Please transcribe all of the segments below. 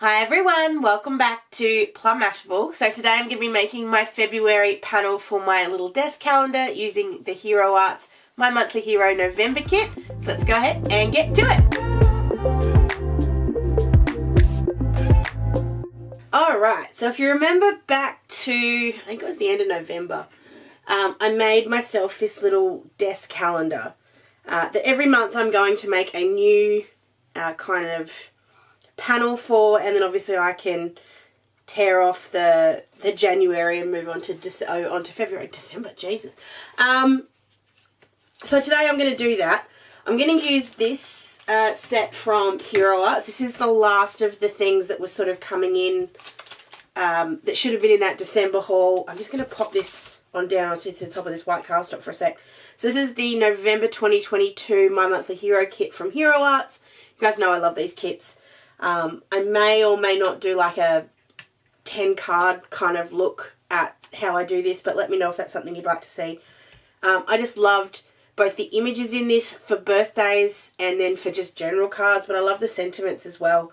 Hi everyone, welcome back to Plum Mashable. So today I'm going to be making my February panel for my little desk calendar using the Hero Arts My Monthly Hero November kit. So let's go ahead and get to it. Alright, so if you remember back to, I think it was the end of November, I made myself this little desk calendar that every month I'm going to make a new kind of panel for, and then obviously I can tear off the January and move on to onto February, December, Jesus. So today I'm going to do that. I'm going to use this set from Hero Arts. This is the last of the things that was sort of coming in that should have been in that December haul. I'm just going to pop this on down to the top of this white cardstock for a sec. So this is the November 2022 My Monthly Hero kit from Hero Arts. You guys know I love these kits. I may or may not do like a 10 card kind of look at how I do this, but let me know if that's something you'd like to see. I just loved both the images in this for birthdays and then for just general cards, but I love the sentiments as well.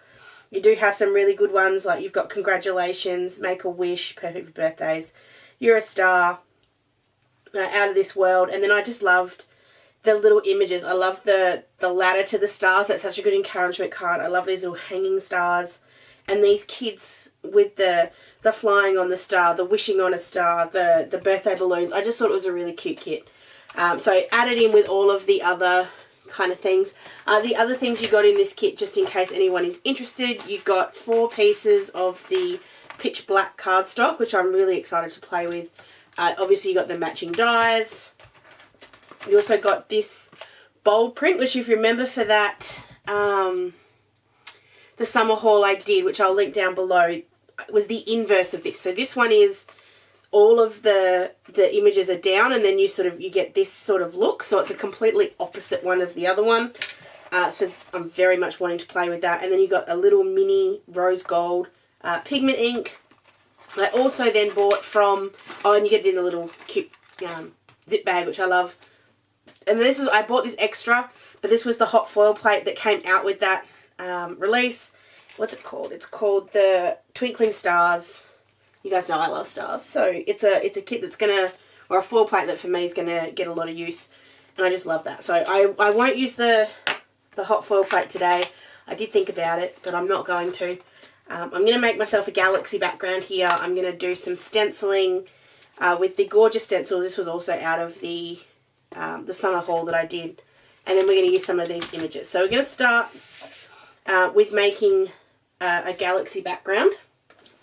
You do have some really good ones, like you've got congratulations, make a wish, perfect birthdays, you're a star, out of this world, and then I just loved the little images. I love the ladder to the stars. That's such a good encouragement card. I love these little hanging stars. And these kids with the flying on the star, the wishing on a star, the birthday balloons. I just thought it was a really cute kit. So I added in with all of the other kind of things. The other things you got in this kit, just in case anyone is interested, you got 4 pieces of the pitch black cardstock, which I'm really excited to play with. Obviously you got the matching dies. You also got this bold print, which if you remember for that, the summer haul I did, which I'll link down below, was the inverse of this. So this one is all of the images are down, and then you get this sort of look. So it's a completely opposite one of the other one. So I'm very much wanting to play with that. And then you got a little mini rose gold pigment ink. I also then bought from, and you get it in a little cute zip bag, which I love. And I bought this extra, but this was the hot foil plate that came out with that release. What's it called? It's called the Twinkling Stars. You guys know I love stars. So it's a kit that's or a foil plate that for me is gonna get a lot of use, and I just love that. So I won't use the hot foil plate today. I did think about it, but I'm not going to. I'm gonna make myself a galaxy background here. I'm gonna do some stenciling with the gorgeous stencil. This was also out of the summer haul that I did, and then we're going to use some of these images. So we're going to start with making a galaxy background.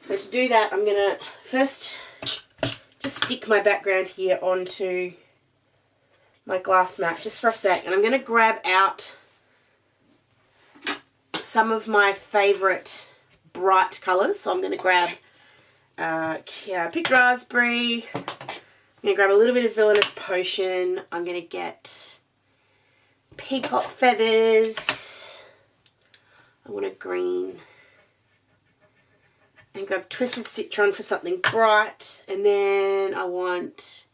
So to do that, I'm going to first just stick my background here onto my glass mat just for a sec, and I'm going to grab out some of my favourite bright colours. So I'm going to grab picked raspberry. I'm going to grab a little bit of Villainous Potion. I'm going to get peacock feathers. I want a green. And grab Twisted Citron for something bright. And then I want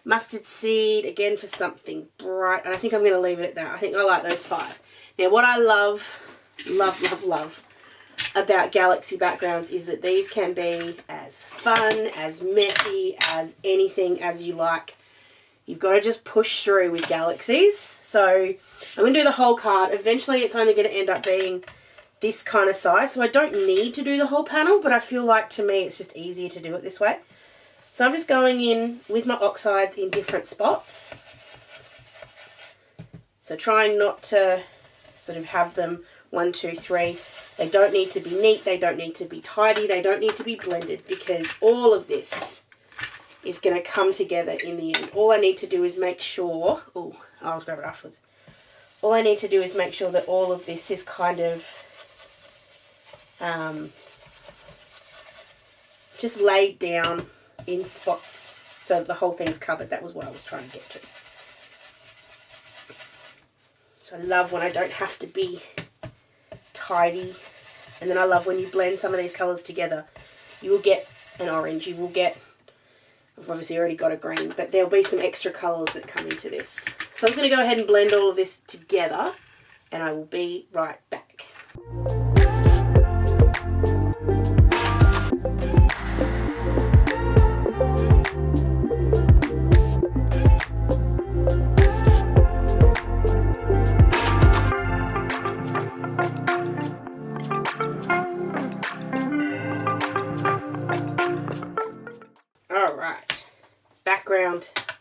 mustard seed again for something bright. And I think I'm going to leave it at that. I think I like those 5. Now what I love about galaxy backgrounds is that these can be as fun, as messy, as anything as you like. You've got to just push through with galaxies. So I'm going to do the whole card. Eventually it's only going to end up being this kind of size, so I don't need to do the whole panel, but I feel like to me it's just easier to do it this way. So I'm just going in with my oxides in different spots. So trying not to sort of have them 1, 2, 3. They don't need to be neat, they don't need to be tidy, they don't need to be blended, because all of this is going to come together in the end. All I need to do is make sure, I'll grab it afterwards. All I need to do is make sure that all of this is kind of just laid down in spots so that the whole thing's covered. That was what I was trying to get to. So I love when I don't have to be tidy, and then I love when you blend some of these colours together. You will get an orange, you will get, I've obviously already got a green, but there'll be some extra colours that come into this. So I'm just going to go ahead and blend all of this together, and I will be right back.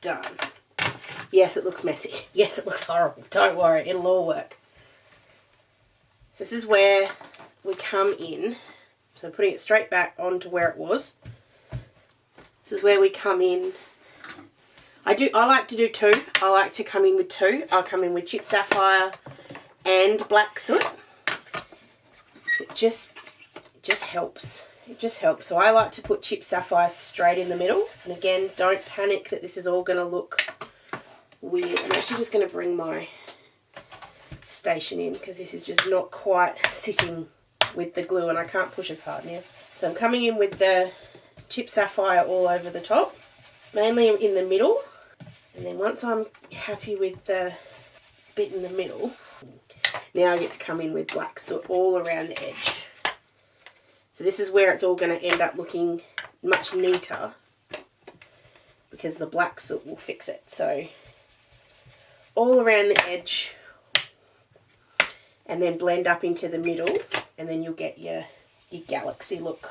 done. Yes, it looks messy. Yes, it looks horrible. Don't worry, it'll all work. So this is where we come in. So putting it straight back onto where it was. This is where we come in. I like to do two. I like to come in with two. I'll come in with Chip Sapphire and Black Soot. It just helps. It just helps. So I like to put Chip Sapphire straight in the middle. And again, don't panic that this is all going to look weird. I'm actually just going to bring my station in because this is just not quite sitting with the glue and I can't push as hard now. So I'm coming in with the Chip Sapphire all over the top, mainly in the middle. And then once I'm happy with the bit in the middle, now I get to come in with Black Soot all around the edge. So this is where it's all going to end up looking much neater because the Black Soot will fix it. So all around the edge and then blend up into the middle and then you'll get your galaxy look.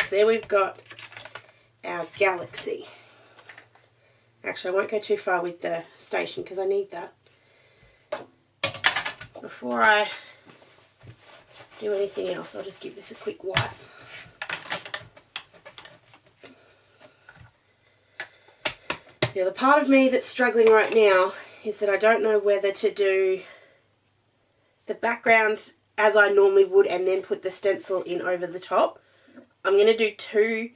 There we've got our galaxy. Actually, I won't go too far with the station because I need that. Before I do anything else, I'll just give this a quick wipe. Now, the part of me that's struggling right now is that I don't know whether to do the background as I normally would and then put the stencil in over the top. I'm going to do two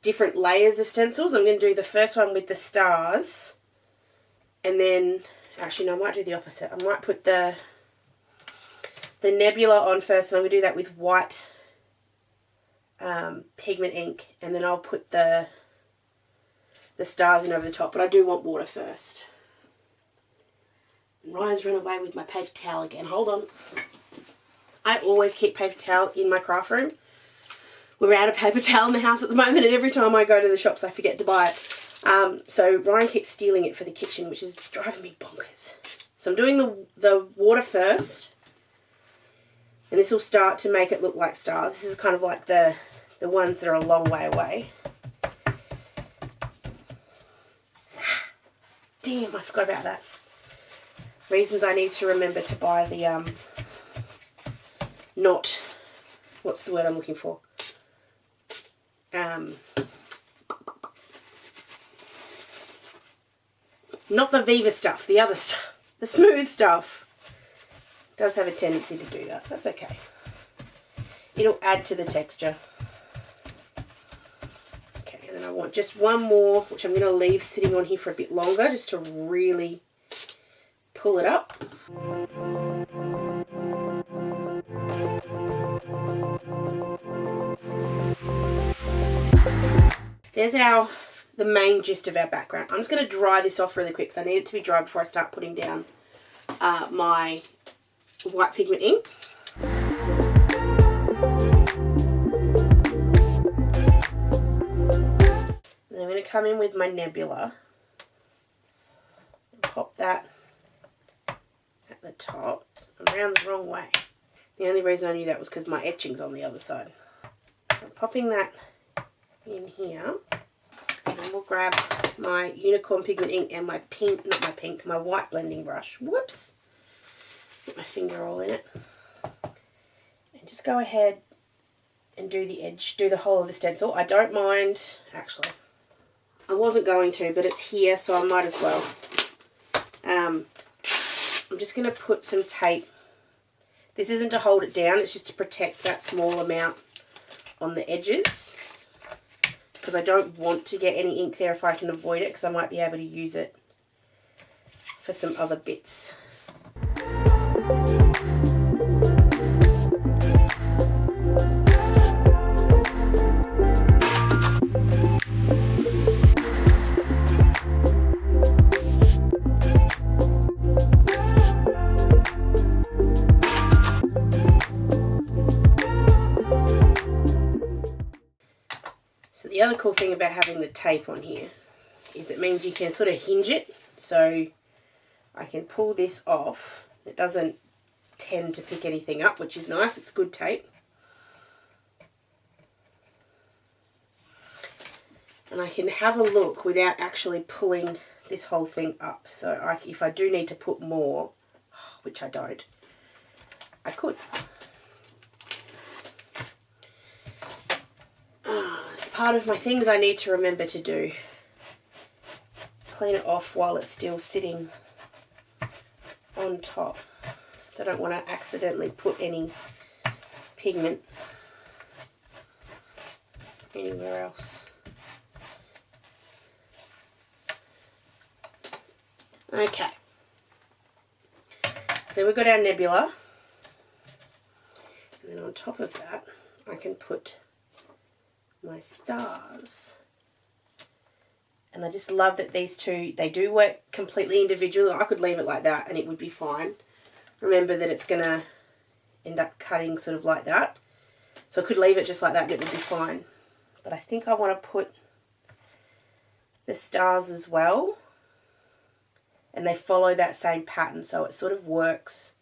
different layers of stencils. I'm going to do the first one with the stars and then, actually no, I might do the opposite. I might put the Nebula on first and I'm going to do that with white pigment ink and then I'll put the stars in over the top, but I do want water first. And Ryan's run away with my paper towel again. Hold on. I always keep paper towel in my craft room. We're out of paper towel in the house at the moment and every time I go to the shops I forget to buy it. So Ryan keeps stealing it for the kitchen, which is driving me bonkers. So I'm doing the water first and this will start to make it look like stars. This is kind of like the ones that are a long way away. Damn, I forgot about that. Reasons I need to remember to buy the, what's the word I'm looking for? Not the Viva stuff, the other stuff. The smooth stuff does have a tendency to do that. That's okay. It'll add to the texture. Okay, and then I want just one more, which I'm going to leave sitting on here for a bit longer, just to really pull it up. There's the main gist of our background. I'm just going to dry this off really quick because I need it to be dry before I start putting down my white pigment ink. And I'm going to come in with my Nebula and pop that at the top. I'm around the wrong way. The only reason I knew that was because my etching's on the other side. So I'm popping that in here. And then we'll grab my unicorn pigment ink and my my white blending brush. Whoops. Get my finger all in it. And just go ahead and do the edge, do the whole of the stencil. I don't mind, actually. I wasn't going to, but it's here, so I might as well. I'm just going to put some tape. This isn't to hold it down, it's just to protect that small amount on the edges. Because I don't want to get any ink there if I can avoid it, because I might be able to use it for some other bits. other cool thing about having the tape on here is it means you can sort of hinge it, so I can pull this off. It doesn't tend to pick anything up, which is nice. It's good tape. And I can have a look without actually pulling this whole thing up. So if I do need to put more, which I don't, I could. It's part of my things I need to remember to do. Clean it off while it's still sitting on top. I don't want to accidentally put any pigment anywhere else. Okay, so we've got our nebula, and then on top of that I can put my stars. And I just love that these two, they do work completely individually. I could leave it like that and it would be fine. Remember that it's going to end up cutting sort of like that. So I could leave it just like that and it would be fine. But I think I want to put the stars as well. And they follow that same pattern, so it sort of works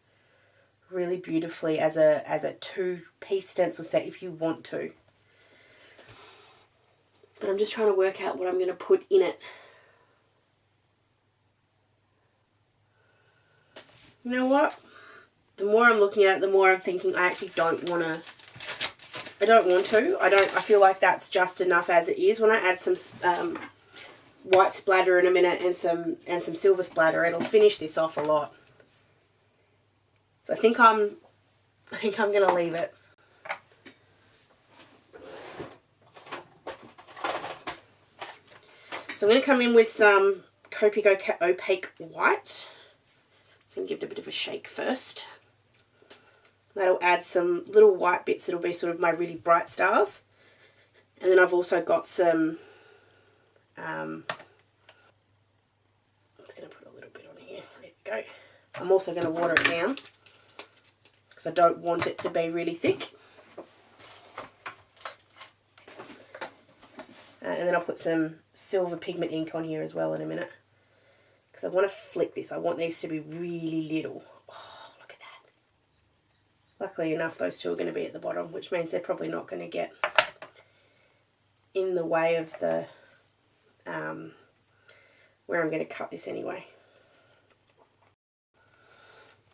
really beautifully as a two-piece stencil set if you want to. But I'm just trying to work out what I'm going to put in it. You know what? The more I'm looking at it, the more I'm thinking I actually don't want to. I feel like that's just enough as it is. When I add some white splatter in a minute and some silver splatter, it'll finish this off a lot. So I think I'm going to leave it. So I'm going to come in with some Kokuyo opaque white. I'm going to give it a bit of a shake first. That'll add some little white bits that'll be sort of my really bright stars. And then I've also got some, I'm just going to put a little bit on here. There we go. I'm also going to water it down because I don't want it to be really thick. And then I'll put some silver pigment ink on here as well in a minute. Because I want to flick this. I want these to be really little. Oh, look at that. Luckily enough, those two are going to be at the bottom, which means they're probably not going to get in the way of the where I'm going to cut this anyway.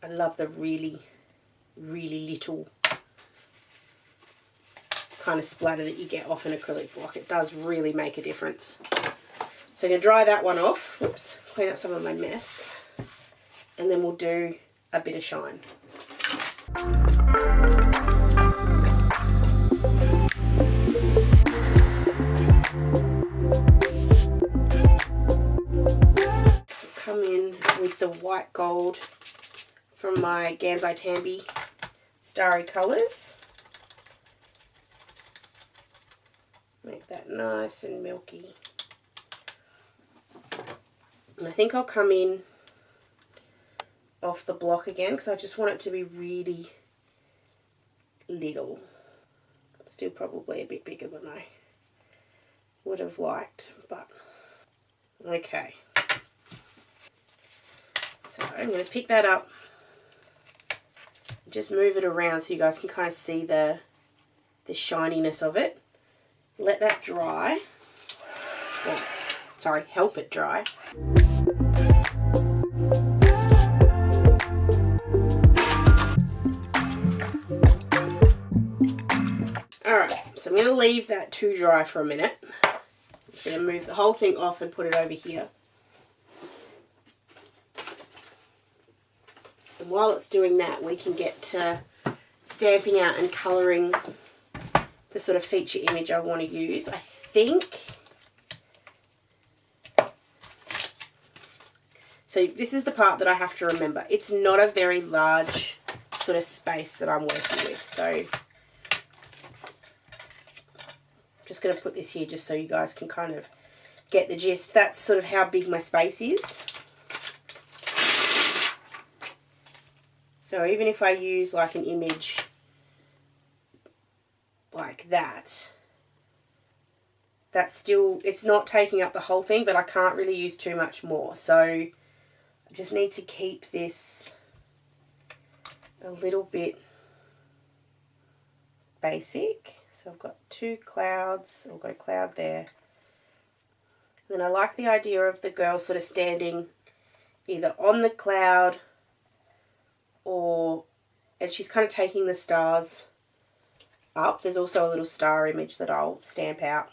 I love the really, really little kind of splatter that you get off an acrylic block. It does really make a difference. So I'm going to dry that one off. Whoops, clean up some of my mess. And then we'll do a bit of shine. Come in with the white gold from my Gansai Tambi Starry Colours. Make that nice and milky. And I think I'll come in off the block again because I just want it to be really little. Still probably a bit bigger than I would have liked, but okay. So I'm going to pick that up, just move it around so you guys can kind of see the shininess of it. Let that dry. Oh, sorry, help it dry. Alright, so I'm going to leave that to dry for a minute. I'm just going to move the whole thing off and put it over here. And while it's doing that, we can get to stamping out and colouring the sort of feature image I want to use. I think, so this is the part that I have to remember. It's not a very large sort of space that I'm working with, so I'm just going to put this here just so you guys can kind of get the gist. That's sort of how big my space is. So even if I use like an image like that, that's still, it's not taking up the whole thing, but I can't really use too much more. So I just need to keep this a little bit basic. So I've got 2 clouds, I've got a cloud there. And then I like the idea of the girl sort of standing either on the cloud and she's kind of taking the stars up. There's also a little star image that I'll stamp out,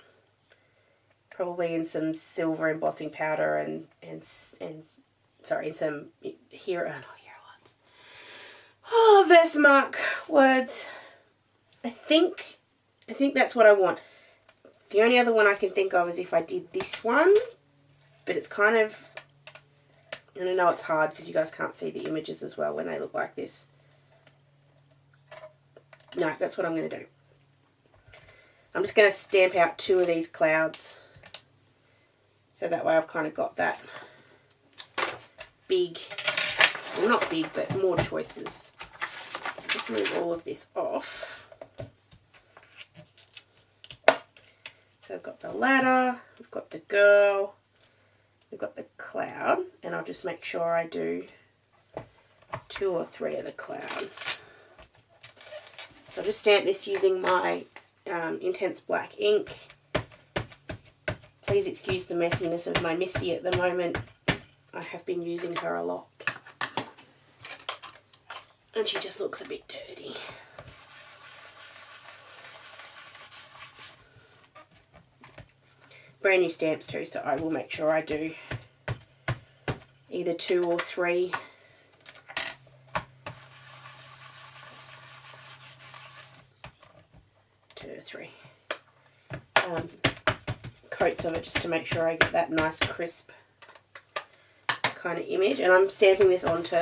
probably in some silver embossing powder and in some Versamark words. I think that's what I want. The only other one I can think of is if I did this one, but it's kind of, and I know it's hard because you guys can't see the images as well when they look like this. No, that's what I'm going to do. I'm just going to stamp out 2 of these clouds. So that way I've kind of got that big, well not big, but more choices. Just move all of this off. So I've got the ladder, we've got the girl, we've got the cloud, and I'll just make sure I do 2 or 3 of the cloud. So I'll just stamp this using my intense black ink. Please excuse the messiness of my Misty at the moment. I have been using her a lot. And she just looks a bit dirty. Brand new stamps too, so I will make sure I do either 2 or 3. 2 or 3 coats of it, just to make sure I get that nice crisp kind of image. And I'm stamping this onto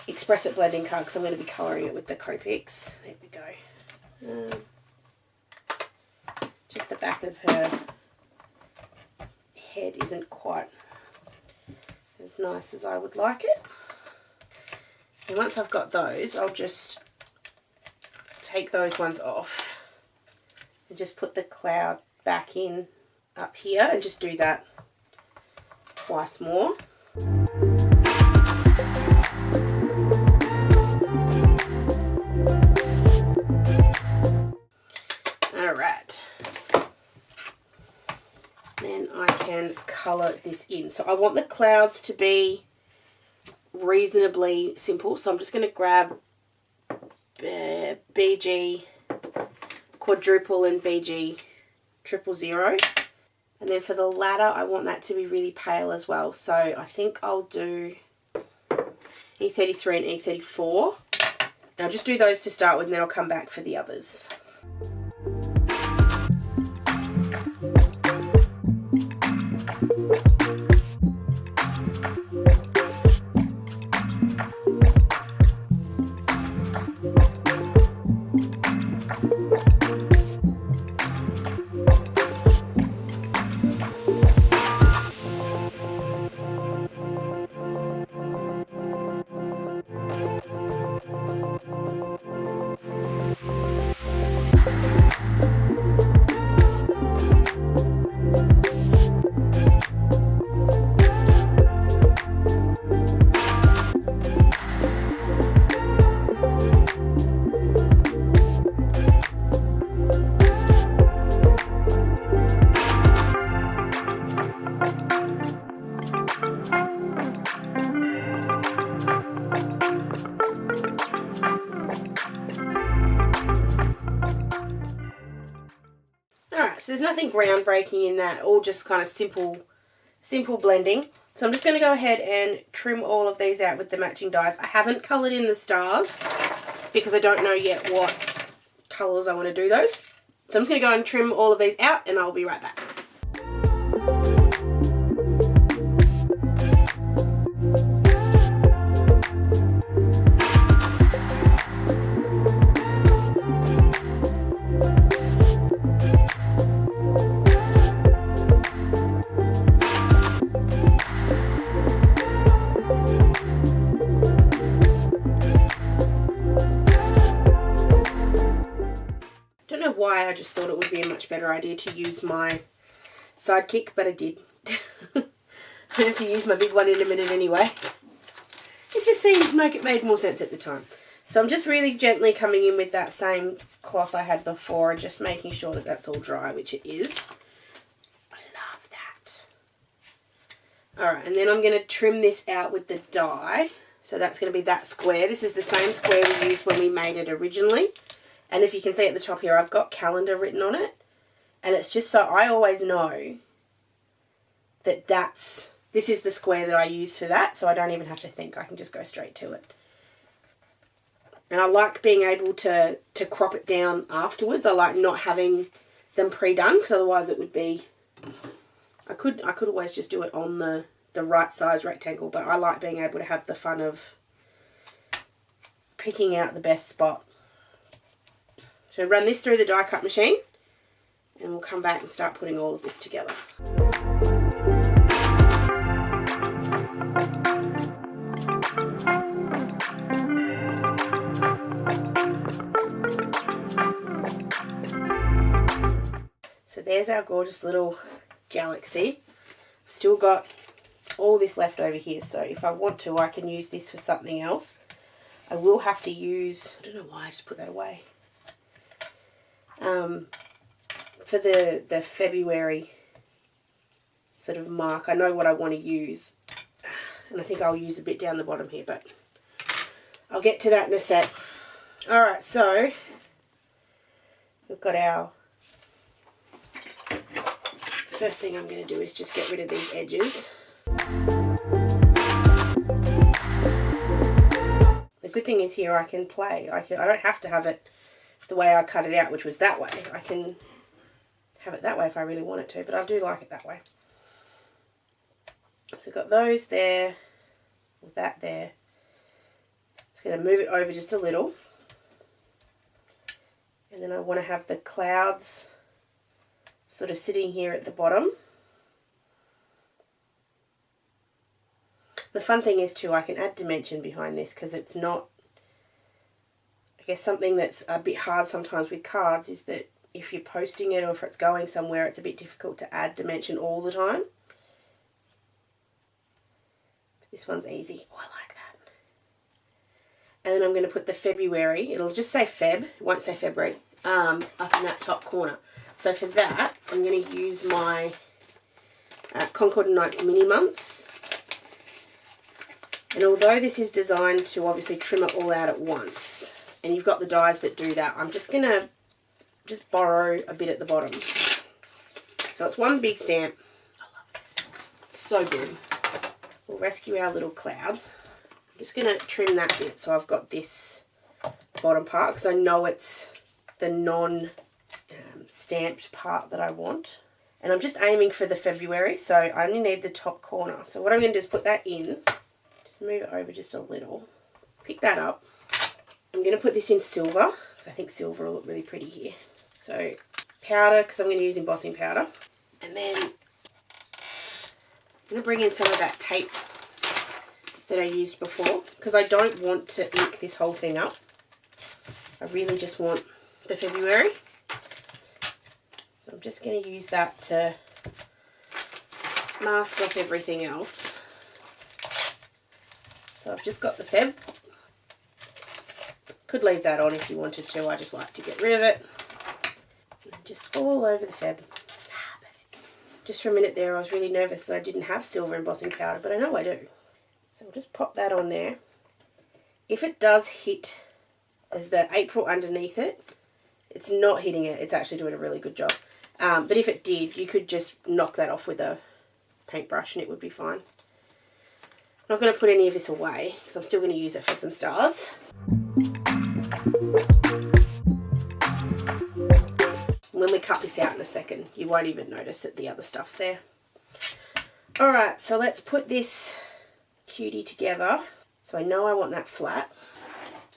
Express It blending card because I'm going to be colouring it with the Copics. There we go. Just the back of her head isn't quite as nice as I would like it. And once I've got those, I'll just take those ones off and just put the cloud back in up here and just do that twice more. Alright, then I can colour this in. So I want the clouds to be reasonably simple, so I'm just going to grab BG quadruple and BG 000. And then for the ladder, I want that to be really pale as well. So I think I'll do E33 and E34. And I'll just do those to start with, and then I'll come back for the others. So there's nothing groundbreaking in that, all just kind of simple blending. So I'm just going to go ahead and trim all of these out with the matching dies. I haven't coloured in the stars because I don't know yet what colours I want to do those. So I'm just going to go and trim all of these out and I'll be right back. I just thought it would be a much better idea to use my sidekick, but I did. I have to use my big one in a minute anyway. It just seemed like it made more sense at the time. So I'm just really gently coming in with that same cloth I had before and just making sure that that's all dry, which it is. I love that. Alright, and then I'm going to trim this out with the die. So that's going to be that square. This is the same square we used when we made it originally. And if you can see at the top here, I've got calendar written on it. And it's just so I always know that this is the square that I use for that. So I don't even have to think. I can just go straight to it. And I like being able to crop it down afterwards. I like not having them pre-done, because otherwise it would be... I could always just do it on the right size rectangle, but I like being able to have the fun of picking out the best spot. So run this through the die cut machine, and we'll come back and start putting all of this together. So there's our gorgeous little galaxy. Still got all this left over here, so if I want to, I can use this for something else. I will have to use, I don't know why I just put that away, for the February sort of mark. I know what I want to use, and I think I'll use a bit down the bottom here, but I'll get to that in a sec. Alright, so we've got our... First thing I'm going to do is just get rid of these edges. The good thing is here I can play. I don't have to have it the way I cut it out, which was that way. I can have it that way if I really want it to, but I do like it that way. So I've got those there, with that there. Just going to move it over just a little. And then I want to have the clouds sort of sitting here at the bottom. The fun thing is too, I can add dimension behind this, because it's not, I guess something that's a bit hard sometimes with cards is that if you're posting it or if it's going somewhere, it's a bit difficult to add dimension all the time. This one's easy. Oh, I like that. And then I'm going to put the February, it'll just say Feb, it won't say February, up in that top corner. So for that, I'm going to use my Concord and Night mini months. And although this is designed to obviously trim it all out at once, and you've got the dies that do that, I'm just going to just borrow a bit at the bottom. So it's one big stamp. I love this. It's so good. We'll rescue our little cloud. I'm just going to trim that bit so I've got this bottom part, because I know it's the non-stamped part that I want. And I'm just aiming for the February, so I only need the top corner. So what I'm going to do is put that in. Just move it over just a little. Pick that up. I'm going to put this in silver, because I think silver will look really pretty here. So powder, because I'm going to use embossing powder. And then I'm going to bring in some of that tape that I used before, because I don't want to ink this whole thing up. I really just want the February. So I'm just going to use that to mask off everything else. So I've just got the Feb. Could leave that on if you wanted to. I just like to get rid of it. And just all over the Feb. Just for a minute there I was really nervous that I didn't have silver embossing powder, but I know I do. So we'll just pop that on there. If it does hit as the April underneath it, it's not hitting it, it's actually doing a really good job. But if it did, you could just knock that off with a paintbrush and it would be fine. I'm not going to put any of this away because I'm still going to use it for some stars. When we cut this out in a second, you won't even notice that the other stuff's there. Alright, so let's put this cutie together. So I know I want that flat.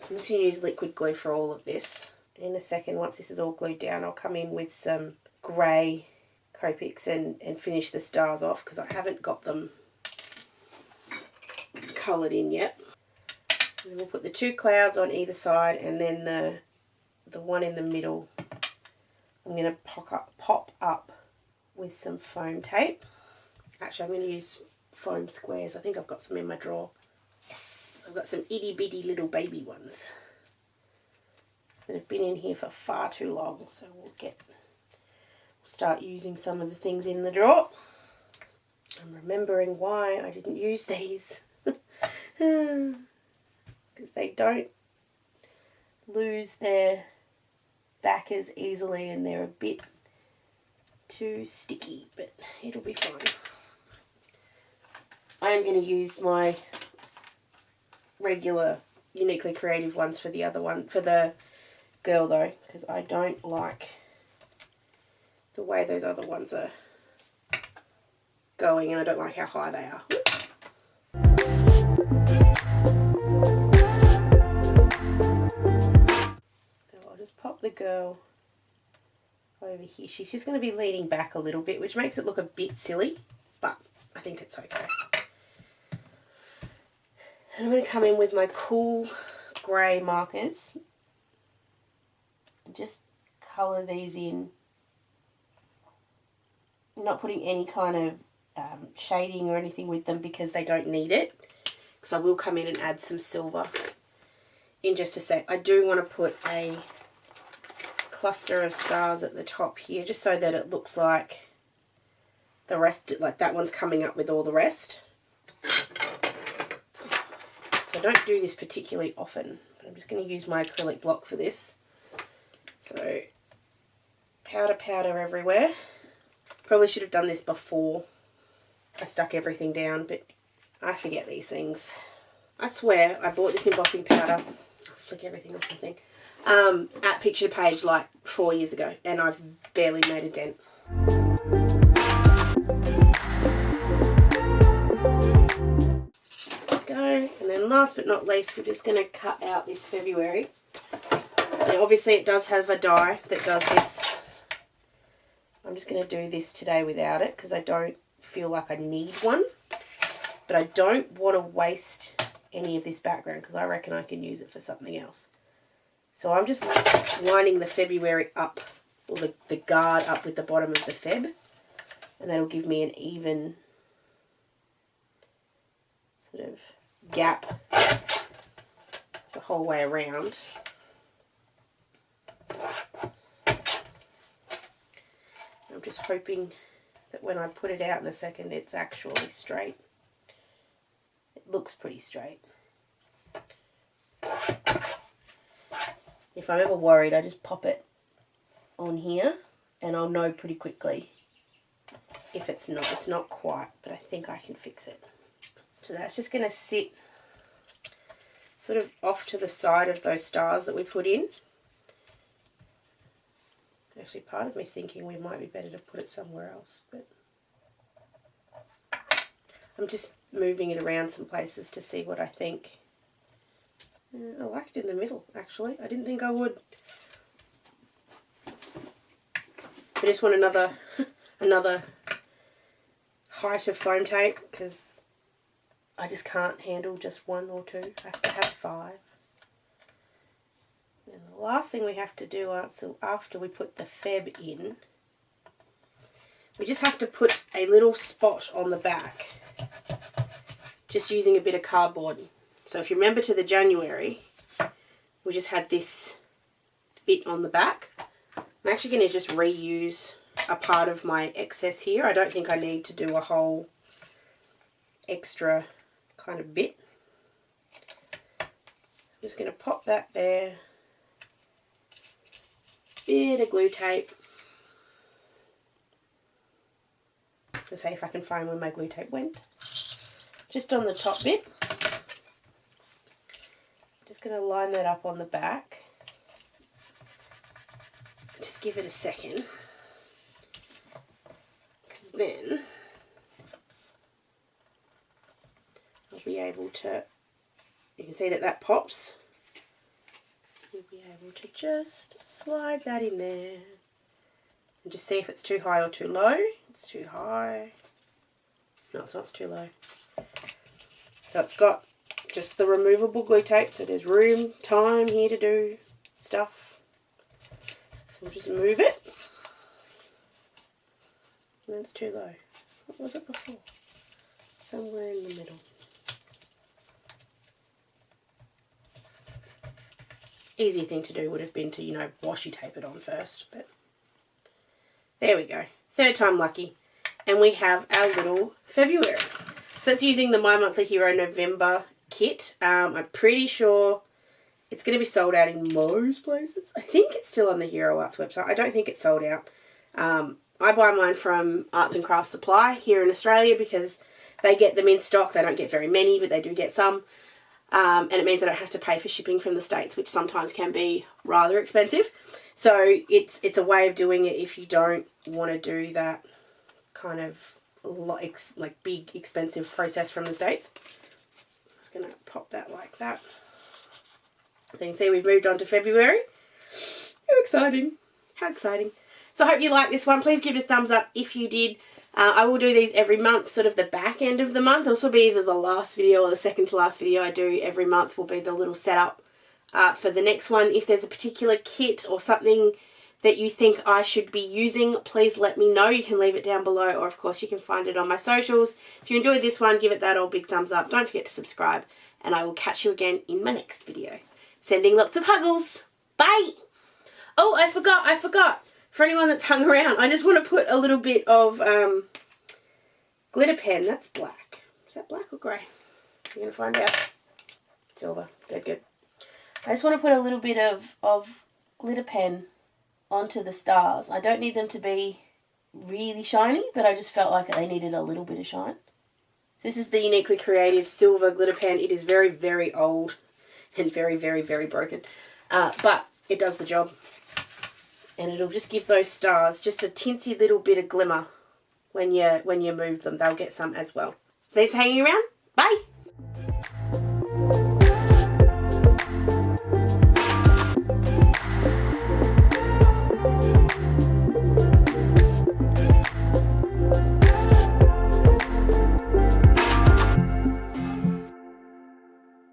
I'm just going to use liquid glue for all of this. In a second, once this is all glued down, I'll come in with some grey Copics and finish the stars off because I haven't got them coloured in yet. And then we'll put the two clouds on either side, and then the one in the middle I'm going to pop up with some foam tape. Actually, I'm going to use foam squares. I think I've got some in my drawer. Yes, I've got some itty bitty little baby ones that have been in here for far too long. So we'll start using some of the things in the drawer. I'm remembering why I didn't use these. Because they don't lose their back as easily and they're a bit too sticky, but it'll be fine. I am going to use my regular Uniquely Creative ones for the other one, for the girl though, because I don't like the way those other ones are going and I don't like how high they are. So I'll just pop the girl over here. She's just going to be leaning back a little bit, which makes it look a bit silly, but I think it's okay. And I'm going to come in with my cool grey markers and just colour these in. I'm not putting any kind of shading or anything with them because they don't need it. Because I will come in and add some silver in just a sec. I do want to put a cluster of stars at the top here just so that it looks like the rest, like that one's coming up with all the rest. So I don't do this particularly often, but I'm just going to use my acrylic block for this. So powder everywhere. Probably should have done this before I stuck everything down, but I forget these things. I swear I bought this embossing powder, I'll flick everything off I think, at Picture Page like 4 years ago, and I've barely made a dent. Go, and then last but not least, we're just going to cut out this February. Now obviously it does have a die that does this. I'm just going to do this today without it because I don't feel like I need one, but I don't want to waste any of this background because I reckon I can use it for something else. So I'm just lining the February up, or the guard up with the bottom of the Feb, and that'll give me an even sort of gap the whole way around. I'm just hoping that when I put it out in a second it's actually straight. It looks pretty straight. If I'm ever worried, I just pop it on here and I'll know pretty quickly if it's not. It's not quite, but I think I can fix it. So that's just going to sit sort of off to the side of those stars that we put in. Actually, part of me's thinking we might be better to put it somewhere else, but I'm just moving it around some places to see what I think. I like it in the middle, actually. I didn't think I would. I just want another height of foam tape because I just can't handle just 1 or 2. I have to have 5. And the last thing we have to do after we put the Feb in, we just have to put a little spot on the back, just using a bit of cardboard. So if you remember to the January, we just had this bit on the back. I'm actually going to just reuse a part of my excess here. I don't think I need to do a whole extra kind of bit. I'm just going to pop that there. Bit of glue tape. Let's see if I can find where my glue tape went. Just on the top bit. Just going to line that up on the back. Just give it a second. Because then I'll be able to, you can see that that pops. You'll be able to just slide that in there and just see if it's too high or too low. It's too high. No, it's not too low. So it's got just the removable glue tape, so there's time here to do stuff. So we'll just move it. That's too low. What was it before? Somewhere in the middle. Easy thing to do would have been to, you know, washi tape it on first, but there we go. Third time lucky. And we have our little February. So it's using the My Monthly Hero November kit. I'm pretty sure it's going to be sold out in most places. I think it's still on the Hero Arts website. I don't think it's sold out. I buy mine from Arts and Crafts Supply here in Australia because they get them in stock. They don't get very many, but they do get some. And it means I don't have to pay for shipping from the States, which sometimes can be rather expensive. So it's a way of doing it if you don't want to do that kind of like big expensive process from the States. I'm just going to pop that like that. So you can see we've moved on to February. How exciting. How exciting. So I hope you like this one. Please give it a thumbs up if you did. I will do these every month, sort of the back end of the month. This will be either the last video or the second to last video I do every month will be the little setup for the next one. If there's a particular kit or something that you think I should be using, please let me know. You can leave it down below, or of course you can find it on my socials. If you enjoyed this one, give it that old big thumbs up. Don't forget to subscribe, and I will catch you again in my next video. Sending lots of huggles. Bye! Oh, I forgot. For anyone that's hung around, I just want to put a little bit of glitter pen. That's black. Is that black or grey? You're going to find out. Silver. Good. I just want to put a little bit of glitter pen onto the stars. I don't need them to be really shiny, but I just felt like they needed a little bit of shine. So this is the Uniquely Creative silver glitter pen. It is very, very old and very, very, very broken. But it does the job. And it'll just give those stars just a tinsy little bit of glimmer when you move them. They'll get some as well. So thanks for hanging around. Bye!